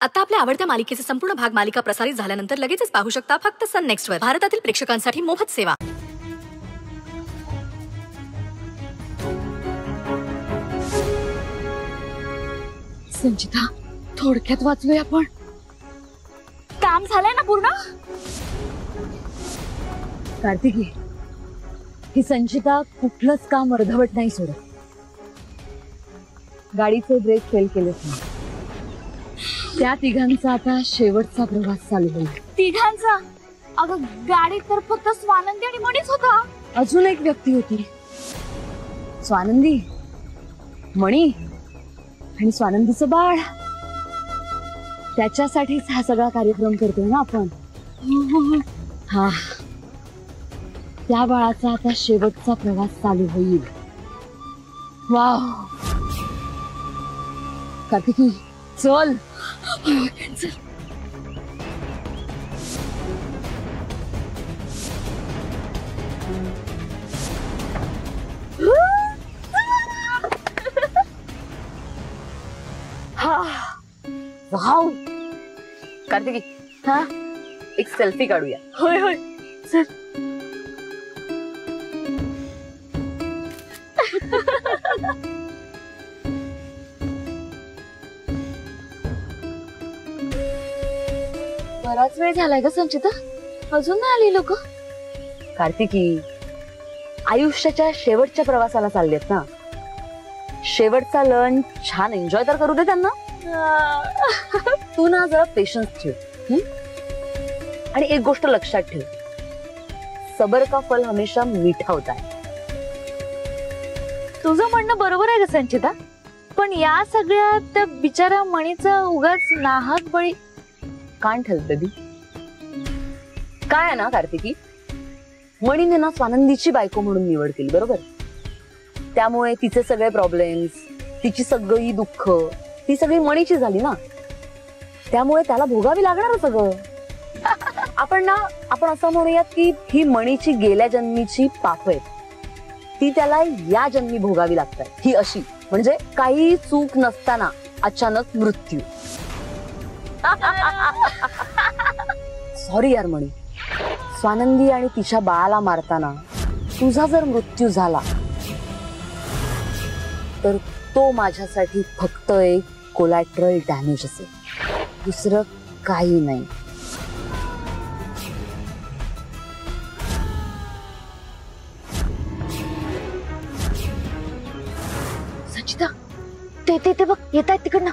आता आपल्या आवडत्या मालिकेचे संपूर्ण भाग मालिका प्रसारित झाल्यानंतर लगेचच पाहू शकता फक्त सन नेक्स्ट वर. भारतातील प्रेक्षकांसाठी मोफत सेवा. संचिता, थोडक्यात वाचलोय आपण. काम झालंय ना पूर्ण? कार्तिकी, ही संचिता कुठलंच काम अर्धवट नाही सोडत. गाडीचे ब्रेक फेल केलेच नाही. त्या तिघांचा आता शेवटचा प्रवास चालू होईल. तिघांचा? अगं गाडीत तर फक्त स्वानंदी आणि मणीच होता. अजून एक व्यक्ती होती, स्वानंदी, मणी आणि स्वानंदीचं बाळ. त्याच्यासाठीच हा सगळा कार्यक्रम करतोय ना आपण. हा, त्या बाळाचा आता शेवटचा प्रवास चालू होईल. वाव कार्तिकी, चल. वाव कार्तिकी, हा, एक सेल्फी काढूया. होय होय चल. बराच वेळ झालाय का संचिता? अजून नाही आली लोक? कार्तिकी, आयुष्याच्या शेवटच्या प्रवासाला चाललेत ना. शेवटचा लंच छान एन्जॉय तर करू दे त्यांना. तू ना जरा पेशन्स ठेव. आणि एक गोष्ट लक्षात ठेव, सबर का फल हमेशा मीठा होता है. तुझं म्हणणं बरोबर आहे का संचिता? पण या सगळ्यात त्या बिचारा मणीचा उगाच नाहक बळी. Can't help baby. काय आहे ना कार्तिकी, मणीने ना स्वानंदीची बायको म्हणून निवड केली, बरोबर? त्यामुळे तिचे सगळे प्रॉब्लेम्स, तिची सगळी दुःख, ती सगळी मणीची झाली ना. त्यामुळे त्याला भोगावी लागणार सगळं. आपण असं म्हणूयात की ही मणीची गेल्या जन्मीची पाप आहेत, ती त्याला या जन्मी भोगावी लागतात. ही अशी म्हणजे काही चूक नसताना अचानक मृत्यू. सॉरी यार मणी, स्वानंदी आणि तिच्या बाळाला मारताना तुझा जर मृत्यू झाला तर तो माझ्यासाठी फक्त एक कोलॅटरल डॅमेज असेल, दुसरं काही नाही. संचिता, ते बघ येत आहेत तिकडनं.